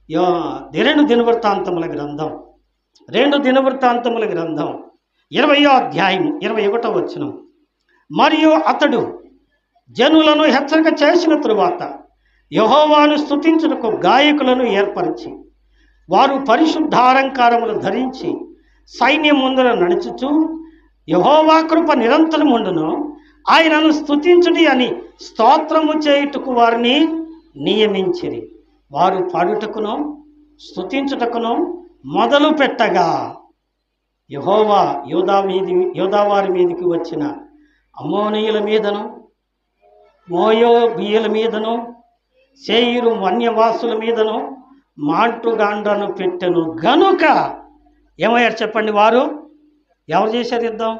2 దినవృత్తాంతముల గ్రంథం 20వ అధ్యాయం 21వ వచనం. మరియు అతడు జనులను హెచ్చరిక చేసిన తరువాత యెహోవాను స్తుతించుటకు గాయకులను ఏర్పరిచి, వారు పరిశుద్ధాలంకారములు ధరించి సైన్యం ముందర నడుచుచు, యెహోవా కృప నిరంతరం ఉండును, ఆయనను స్తుతించుడి అని స్తోత్రము చేయుటకు వారిని నియమించిరి. వారు పాడుటకును స్తుతించుటకును మొదలు పెట్టగా యెహోవా యూదావారి మీదికి వచ్చిన అమ్మోనీయుల మీదను, మోయాబీయుల మీదను, సేయీరు వన్యవాసుల మీదను మాటుగాండ్రను పెట్టెను గనుక ఏమయ్యారు చెప్పండి? వారు ఎవరు చేశారు యుద్ధం?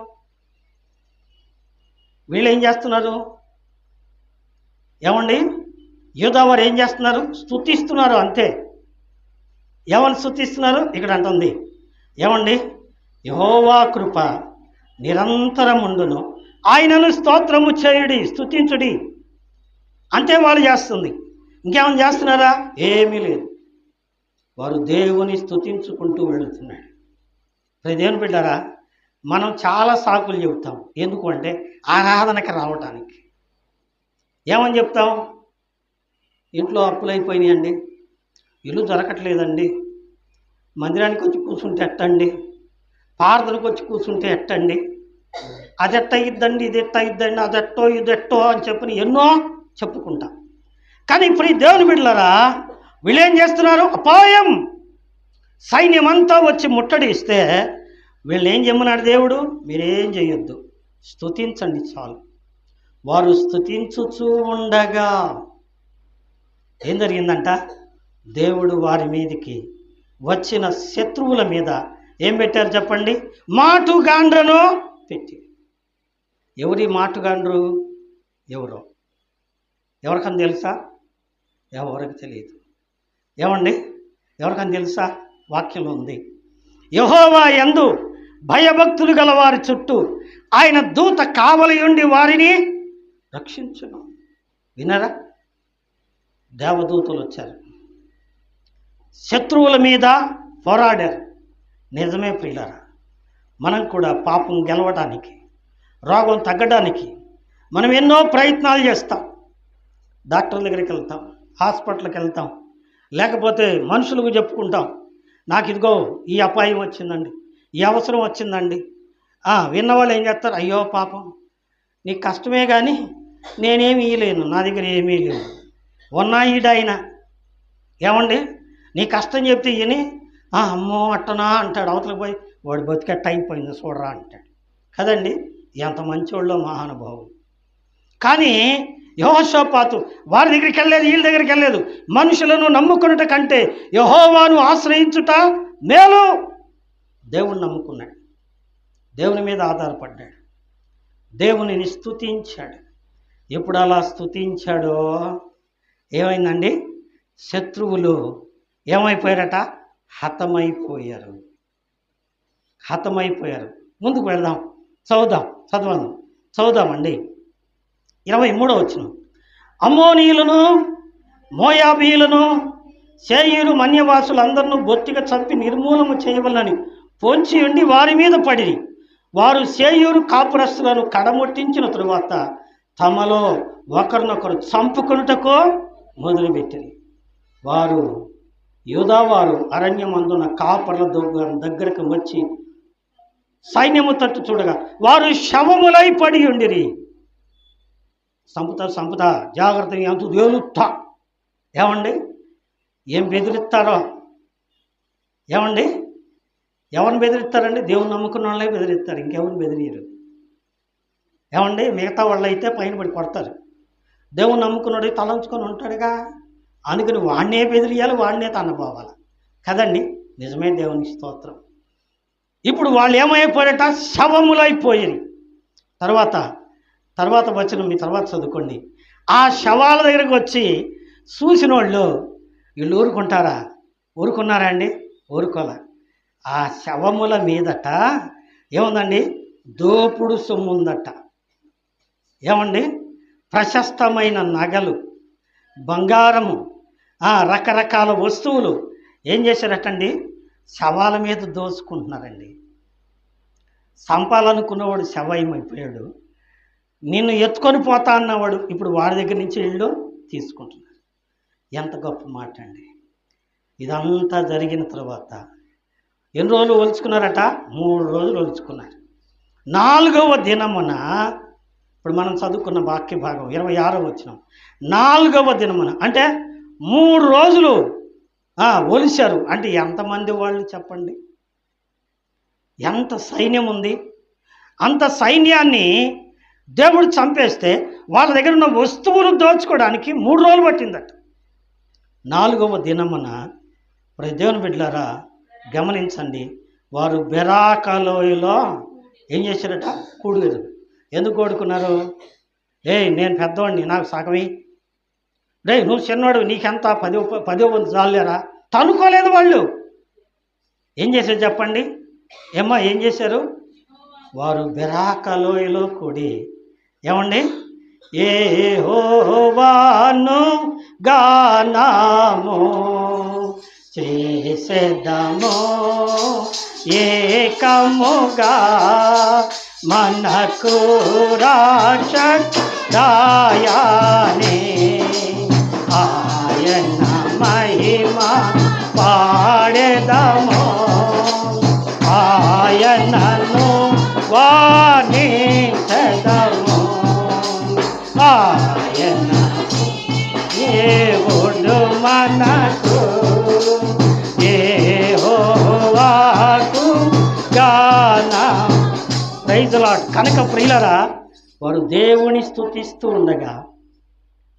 వీళ్ళు ఏం చేస్తున్నారు? ఏమండి, యూదా వారు ఏం చేస్తున్నారు? స్తుతిస్తున్నారు అంతే. ఏమని స్తుతిస్తున్నారు? ఇక్కడ అంటుంది ఏమండి, యెహోవా కృప నిరంతరముండును, ఆయనను స్తోత్రము చేయుడి, స్తుతించుడి. అంతే వాళ్ళు చేస్తుంది. ఇంకేమైనా చేస్తున్నారా? ఏమీ లేదు. వారు దేవుని స్తుతించుకుంటూ వెళుతున్నాడు. దేవుని బిడ్డారా, మనం చాలా సాకులు చెబుతాం. ఎందుకు అంటే ఆరాధనకి రావటానికి. ఏమని చెప్తాం? ఇంట్లో అప్పులైపోయినాయండి, ఇల్లు దొరకట్లేదండి, మందిరానికి వచ్చి కూర్చుంటే ఎట్టండి, ప్రార్థనకు వచ్చి కూర్చుంటే ఎట్టండి, అది ఎట్ట ఇద్దండి, ఇది ఎట్ట ఇద్దండి, అదెట్టో ఇదెట్టో అని చెప్పని ఎన్నో చెప్పుకుంటాం. కానీ ఇప్పుడు ఈ దేవుని బిడ్డలారా, వీళ్ళేం చేస్తున్నారు? అపాయం సైన్యమంతా వచ్చి ముట్టడిస్తే వీళ్ళు ఏం చెప్పమన్నాడు దేవుడు? మీరేం చేయొద్దు, స్తుతించండి చాలు. వారు స్తుతించుచూ ఉండగా ఏం జరిగిందంట? దేవుడు వారి మీదకి వచ్చిన శత్రువుల మీద ఏం పెట్టారు చెప్పండి? మాటుగాండ్రను పెట్టి. ఎవరి మాటుగాండ్రు? ఎవరో ఎవరికని తెలుసా? ఎవరికి తెలియదు. ఏమండి, ఎవరికని తెలుసా? వాక్యంలో ఉంది, యెహోవా యందు భయభక్తులు గల వారి చుట్టూ ఆయన దూత కావలి ఉండి వారిని రక్షించును. వినరా? దేవదూతలు వచ్చారు, శత్రువుల మీద పోరాడారు. నిజమే ప్రియులారా, మనం కూడా పాపం గెలవడానికి, రోగం తగ్గడానికి మనం ఎన్నో ప్రయత్నాలు చేస్తాం. డాక్టర్ దగ్గరికి వెళ్తాం, హాస్పిటల్కి వెళ్తాం, లేకపోతే మనుషులకు చెప్పుకుంటాం, నాకు ఇదిగో ఈ అపాయం వచ్చిందండి, ఈ అవసరం వచ్చిందండి. విన్నవాళ్ళు ఏం చేస్తారు? అయ్యో పాపం, నీకు కష్టమే కానీ నేనేమి ఇయ్యలేను, నా దగ్గర ఏమీ లేవు, ఉన్నా ఈడాయన. ఏమండి, నీ కష్టం చెప్తే ఈయని అమ్మో అట్టనా అంటాడు. అవతలకు పోయి వాడు బతికెట్ట అయిపోయింది చూడరా అంటాడు. కదండి, ఎంత మంచోళ్ళో మహానుభావులు. కానీ యెహోషాపాతు వారి దగ్గరికి వెళ్ళలేదు, వీళ్ళ దగ్గరికి వెళ్ళలేదు. మనుషులను నమ్ముకున్నట కంటే యెహోవాను ఆశ్రయించుట మేలు. దేవుణ్ణి నమ్ముకున్నాడు, దేవుని మీద ఆధారపడ్డాడు, దేవునిని స్తుతించాడు. ఎప్పుడు అలా స్తుతించాడో ఏమైందండి? శత్రువులు ఏమైపోయారట? హతమైపోయారు. ముందుకు వెళ్దాం, చదువుదామండి. 23వ వచనం. అమ్మోనీయులను మోయాబీయులను సేయీరు మన్యవాసులందరినూ బొత్తిగా చంపి నిర్మూలన చేయవలనని పొంచి ఉండి వారి మీద పడిరి. వారు సేయీరు కాపురస్తులను కడముట్టించిన తరువాత తమలో ఒకరినొకరు చంపుకొనుటకు మొదలుపెట్టిరి. వారు యూదావారు అరణ్యమందున కాపర్ల దగ్గరకు వచ్చి సైన్యము తట్టు చూడగా వారు శవములై పడి ఉండిరి. సంపుతా జాగ్రత్త, ఎంత దేవులుతా. ఏమండి, ఏం బెదిరిస్తారో? ఏమండి, ఎవరిని బెదిరిస్తారండి? దేవుని నమ్ముకున్న వాళ్ళే బెదిరిస్తారు, ఇంకెవరిని బెదిరియరు. ఏమండి, మిగతా వాళ్ళు అయితే పైన పడి కొడతారు. దేవుని నమ్ముకున్నాడు తలంచుకొని ఉంటాడుగా, అందుకని వాడినే బెదిరియాలి, వాడినే తన్నపోవాలి. కదండి, నిజమే, దేవుని స్తోత్రం. ఇప్పుడు వాళ్ళు ఏమైపోయారట? శవములైపోయి. తర్వాత వచ్చిన మీ తర్వాత చదువుకోండి. ఆ శవాల దగ్గరకు వచ్చి చూసిన వాళ్ళు వీళ్ళు ఊరుకుంటారా? ఊరుకున్నారా అండి? ఊరుకోలే. ఆ శవముల మీదట ఏముందండి? దోపుడు సొమ్ము ఉందట. ఏమండి, ప్రశస్తమైన నగలు, బంగారము, రకరకాల వస్తువులు ఏం చేశారటండి? శవాల మీద దోచుకుంటున్నారండి. సంపాలనుకున్నవాడు శవయమైపోయాడు, నిన్ను ఎత్తుకొని పోతా అన్నవాడు ఇప్పుడు వాడి దగ్గర నుంచి వీళ్ళు తీసుకుంటున్నారు. ఎంత గొప్ప మాట అండి. ఇదంతా జరిగిన తర్వాత ఎన్ని రోజులు ఒలుచుకున్నారట? 3 రోజులు ఒలుచుకున్నారు. 4వ దినమున, ఇప్పుడు మనం చదువుకున్న వాక్య భాగం 26వ వచనం, 4వ దినమున అంటే 3 రోజులు ఒలిశారు. అంటే ఎంతమంది వాళ్ళు చెప్పండి? ఎంత సైన్యం ఉంది? అంత సైన్యాన్ని దేవుడు చంపేస్తే వాళ్ళ దగ్గర ఉన్న వస్తువులు దోచుకోవడానికి 3 రోజులు పట్టిందట. 4వ దినమున దేవుని బిడ్డలారా గమనించండి, వారు బెరాకలోయలో ఏం చేశారట? కూడుగారు. ఎందుకు కూడుకున్నారు? నేను పెద్దవాడిని, నాకు సగమే. నువ్వు చిన్నవాడు, నీకెంత 10 వంతు చాలేరా? తనుకోలేదు వాళ్ళు. ఏం చేశారు చెప్పండి? ఏం చేశారు? వారు బెరాకలోయలో కూడి ఏమండి? యెహోవాను గానము చేసేద్దాము ఏకముగా, మనకు రక్షకుడాయనే, ఆయన మహిమ పాడెదము, ఆయనను వాణించెదము, ఆయన దేవుడు మనకు, యెహోవాకు గానం. Praise the Lord. కనుక ప్రియులరా, వారు దేవుని స్తుతిస్తూ ఉండగా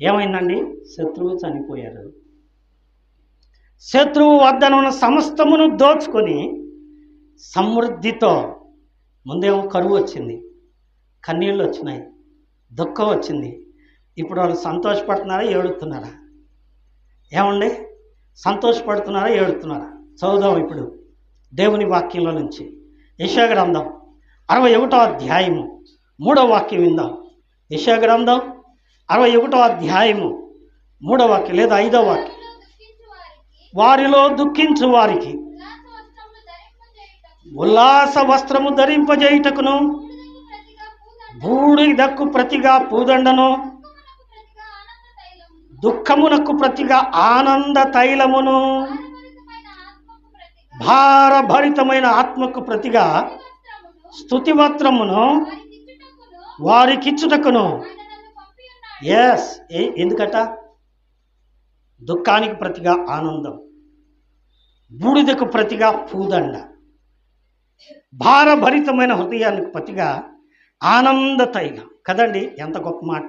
ఏమైందండి? శత్రువు చనిపోయారు. శత్రువు వద్దనున్న సమస్తమును దోచుకొని సమృద్ధితో, ముందేమో కరువు వచ్చింది, కన్నీళ్ళు వచ్చినాయి, దుఃఖం వచ్చింది. ఇప్పుడు వాళ్ళు సంతోషపడుతున్నారా, ఏడుస్తున్నారా? ఏమండి? సంతోషపడుతున్నారా, ఏడుతున్నారా? చదువుదాం ఇప్పుడు దేవుని వాక్యంలో నుంచి. యెషయా గ్రంథం 61వ అధ్యాయము 3వ వాక్యం విందాం. యెషయా గ్రంథం 61వ అధ్యాయము 3వ వాక్యం లేదా 5వ వాక్యం. వారిలో దుఃఖించు వారికి ఉల్లాస వస్త్రము ధరింపజేయుటకును, బూడిదకు ప్రతిగా పూదండను, దుఃఖమునకు ప్రతిగా ఆనంద తైలమును, భారభరితమైన ఆత్మకు ప్రతిగా స్తుతివస్త్రమును వారికిచ్చుటకును. ఎందుకట? దుఃఖానికి ప్రతిగా ఆనందం, బూడిదకు ప్రతిగా పూదండ, భారభరితమైన హృదయానికి ప్రతిగా ఆనంద తైలం. కదండి, ఎంత గొప్ప మాట.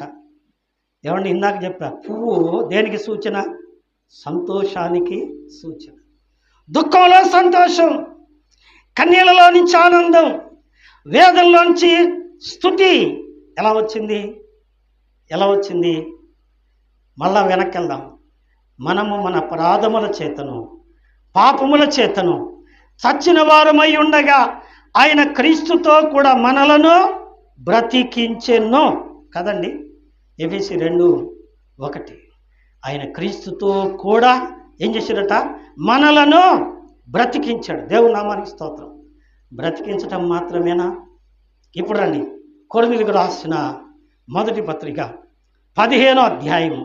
ఏమండి, ఇందాక చెప్పా, పువ్వు దేనికి సూచన? సంతోషానికి సూచన. దుఃఖంలో సంతోషం, కన్నీళ్ళలో నుంచి ఆనందం, వేదనలోంచి స్తుతి. ఎలా వచ్చింది? మళ్ళా వెనక్కి వెళ్దాం. మనము మన అపరాధముల చేతను పాపముల చేతను చచ్చిన వారమై ఉండగా ఆయన క్రీస్తుతో కూడా మనలను బ్రతికించెను. కదండి, ఎఫెసీ 2:1. ఆయన క్రీస్తుతో కూడా ఏం చేశాడట? మనలను బ్రతికించాడు. దేవుని నామానికి స్తోత్రం. బ్రతికించటం మాత్రమేనా? ఇప్పుడు రండి, కొరింథీయులకు రాసిన మొదటి పత్రిక 15వ అధ్యాయము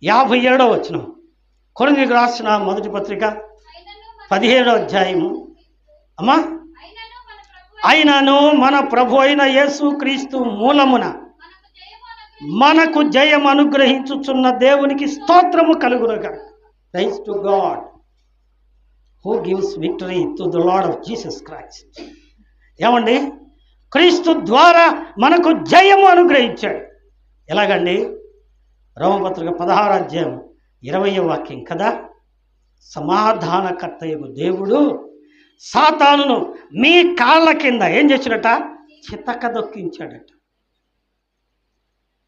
57వ వచనం. కొరింథీయులకు రాసిన మొదటి పత్రిక 15వ అధ్యాయము. అమ్మా, అయినను మన ప్రభు అయిన యేసు క్రీస్తు మూలమున మనకు జయం అనుగ్రహించుచున్న దేవునికి స్తోత్రము కలుగునుగాక. Praise to God who gives victory to the Lord of Jesus Christ. ఏమండి? క్రీస్తు ద్వారా మనకు జయము అనుగ్రహించాడు. ఎలాగండి? రోమపత్రిక 16వ అధ్యాయం 20వ వాక్యం కదా. సమాధానకర్తయగు దేవుడు సాతానును మీ కాళ్ళ కింద ఏం చేశాడట? చితక దొక్కించాడట.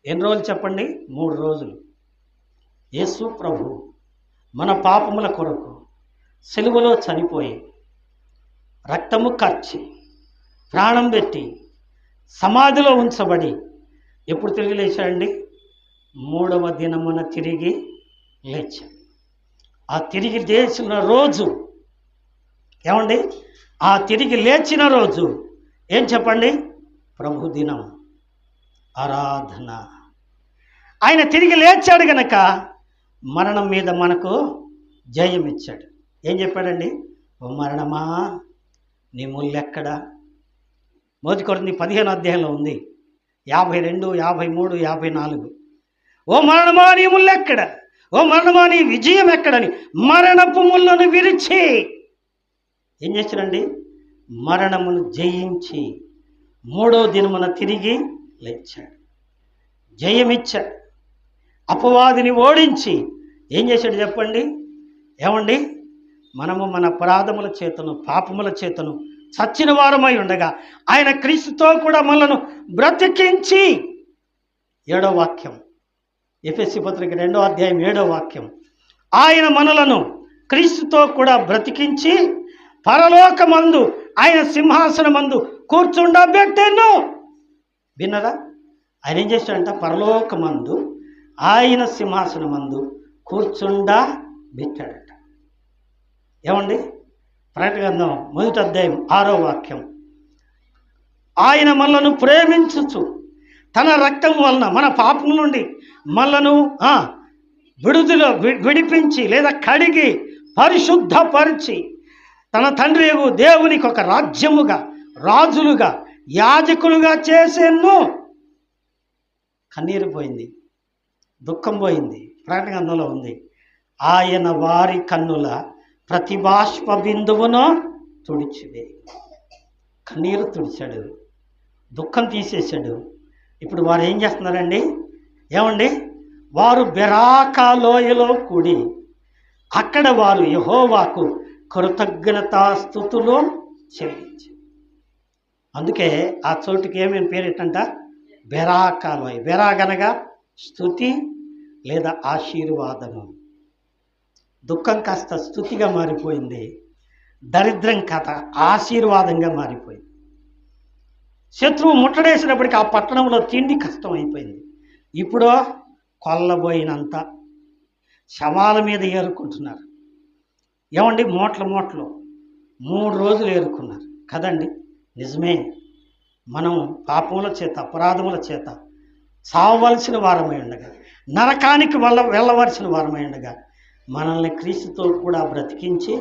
ఎన్ని రోజులు చెప్పండి? 3 రోజులు. యేసు ప్రభు మన పాపముల కొరకు సిలువలో చనిపోయి, రక్తము కార్చి, ప్రాణం పెట్టి, సమాధిలో ఉంచబడి ఎప్పుడు తిరిగి లేచాడండి? 3వ దినమున తిరిగి లేచాడు. ఆ తిరిగి లేచిన రోజు ఏమండి? ఆ తిరిగి లేచిన రోజు ఏం చెప్పండి? ప్రభు దినం, ఆరాధన. ఆయన తిరిగి లేచాడు గనక మరణం మీద మనకు జయం ఇచ్చాడు. ఏం చెప్పాడండి? ఓ మరణమా, నీ ముల్లెక్కడా? మొదటి కొరింథీ 15వ అధ్యాయంలో ఉంది, 52, 53, 54. ఓ మరణమా, నీ ముల్లెక్కడ? ఓ మరణమా, నీ విజయం ఎక్కడని మరణపు ముళ్ళను విరిచి ఏం చేశాడండి? మరణమును జయించి 3వ దినమున తిరిగి లేచాడు. జయమిచ్చాడు. అపవాదిని ఓడించి ఏం చేశాడు చెప్పండి? ఏమండి, మనము మన అపరాధముల చేతను పాపముల చేతను చచ్చిన వారమై ఉండగా ఆయన క్రీస్తుతో కూడా మనలను బ్రతికించి, 7వ వాక్యం, ఎఫెసీ పత్రిక 2వ అధ్యాయం 7వ వాక్యం, ఆయన మనలను క్రీస్తుతో కూడా బ్రతికించి పరలోకమందు ఆయన సింహాసనమందు కూర్చుండబెట్టెను. విన్నరా? ఆయన ఏం చేశాడంట? పరలోకమందు ఆయన సింహాసనమందు కూర్చుండబెట్టాడట. ఏమండి? ప్రకటన గ్రంథం 1వ అధ్యాయం 6వ వాక్యం, ఆయన మనలను ప్రేమించుచు తన రక్తం వలన మన పాపం నుండి మనలను విడిపించి లేదా కడిగి పరిశుద్ధపరిచి తన తండ్రి దేవునికి ఒక రాజ్యముగా, రాజులుగా, యాజకులుగా చేసేను. కన్నీరు పోయింది, దుఃఖం పోయింది. ప్రకటన గ్రంథంలో ఉంది, ఆయన వారి కన్నుల ప్రతి బాష్ప బిందువును తుడిచివే. కన్నీరు తుడిచాడు, దుఃఖం తీసేశాడు. ఇప్పుడు వారు ఏం చేస్తున్నారండి? ఏమండి, వారు బెరాకా లోయలో కూడి అక్కడ వారు యెహోవాకు కృతజ్ఞతాస్తుతులు చెల్లించి, అందుకే ఆ చోటుకి ఏమేమి పేరేటంట? బెరాకా లోయ. బెరాగనగా స్తుతి లేదా ఆశీర్వాదము. దుఃఖం కాస్త స్తుతిగా మారిపోయింది, దరిద్రం కథ ఆశీర్వాదంగా మారిపోయింది. శత్రువు ముట్టడేసినప్పటికీ ఆ పట్టణంలో తిండి కష్టం అయిపోయింది. ఇప్పుడు కొల్లబోయినంత శవాల మీద ఏరుకుంటున్నారు. ఏమండి, మూటలు 3 రోజులు ఏరుకున్నారు కదండి. నిజమే, మనం పాపముల చేత అపరాధముల చేత చావవలసిన వారమై ఉండగా, నరకానికి వెళ్ళవలసిన వారమై ఉండగా మనల్ని క్రీస్తుతో కూడా బ్రతికించి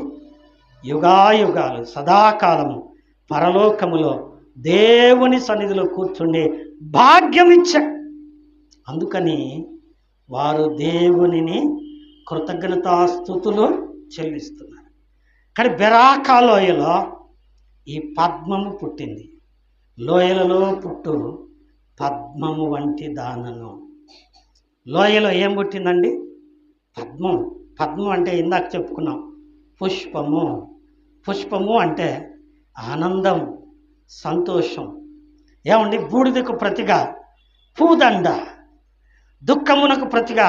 యుగాయుగాలు సదాకాలము పరలోకములో దేవుని సన్నిధిలో కూర్చుండే భాగ్యం ఇచ్చాడు. అందుకని వారు దేవునిని కృతజ్ఞతాస్తుతులు చెల్లిస్తున్నారు. కానీ బెరాకా లోయలో ఈ పద్మము పుట్టింది. లోయలలో పుట్టు పద్మము వంటి దానను. లోయలో ఏం పుట్టిందండి? పద్మం. పద్మం అంటే ఇందాక చెప్పుకున్నాం, పుష్పము. పుష్పము అంటే ఆనందం, సంతోషం. ఏమండి, బూడిదకు ప్రతిగా పూదండ, దుఃఖమునకు ప్రతిగా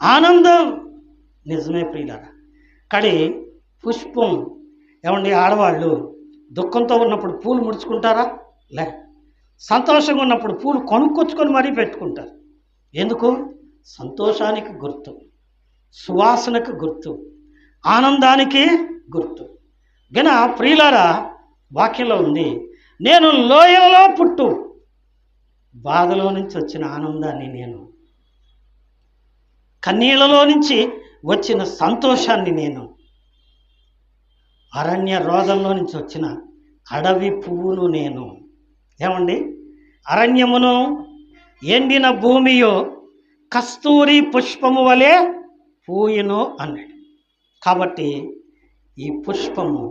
ఆనందం. నిజమే ప్రియులారా. కానీ పుష్పం, ఏమండి, ఆడవాళ్ళు దుఃఖంతో ఉన్నప్పుడు పూలు ముడుచుకుంటారా? లే. సంతోషంగా ఉన్నప్పుడు పూలు కొనుక్కొచ్చుకొని మరీ పెట్టుకుంటారు. ఎందుకు? సంతోషానికి గుర్తు, సువాసనకు గుర్తు, ఆనందానికి గుర్తు. గన ప్రియులారా, వాక్యంలో ఉంది, నేను లోయలలో పుట్టు బాధలో నుంచి వచ్చిన ఆనందాన్ని, నేను కన్నీళ్లలో నుంచి వచ్చిన సంతోషాన్ని, నేను అరణ్య రోదంలో నుంచి వచ్చిన అడవి పువ్వును నేను. ఏమండి, అరణ్యమును ఎండిన భూమియో కస్తూరి పుష్పము వలె పూయును అన్నాడు. కాబట్టి ఈ పుష్పము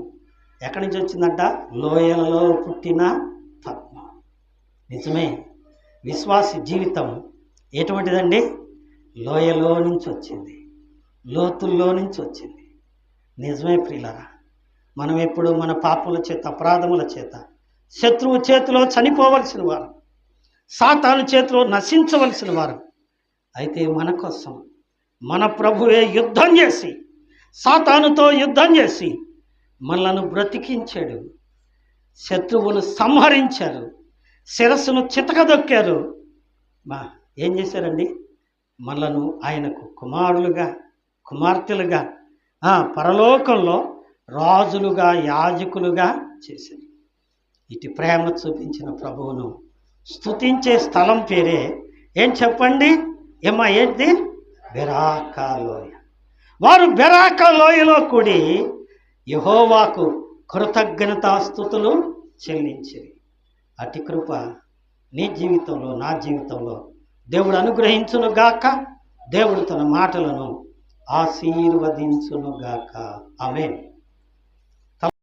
ఎక్కడి నుంచి వచ్చిందంట? లోయలలో పుట్టిన పద్మం. నిజమే, విశ్వాసి జీవితం ఎటువంటిదండి? లోయలో నుంచి వచ్చింది, లోతుల్లో నుంచి వచ్చింది. నిజమే ప్రియులారా. మనం ఎప్పుడు మన పాపముల చేత అపరాధముల చేత శత్రువు చేతిలో చనిపోవలసిన వారు, సాతాను చేతిలో నశించవలసిన వారు. అయితే మన కోసం మన ప్రభువే యుద్ధం చేసి, సాతానుతో యుద్ధం చేసి మనలను బ్రతికించాడు. శత్రువును సంహరించారు, శిరస్సును చితకదొక్కారు. ఏం చేశారండి? మనలను ఆయనకు కుమారులుగా, కుమార్తెలుగా, పరలోకంలో రాజులుగా, యాజకులుగా చేశారు. ఇటు ప్రేమ చూపించిన ప్రభువును స్తుతించే స్థలం పేరే ఏం చెప్పండి? ఏంటి? బెరాకా లోయ. వారు బెరాకా లోయలో కూడి యెహోవాకు కృతజ్ఞతాస్తుతులు చెల్లించిరి. అతి కృప నీ జీవితంలో, నా జీవితంలో దేవుడు అనుగ్రహించునుగాక. దేవుడు తన మాటలను ఆశీర్వదించునుగాక. ఆమేన్.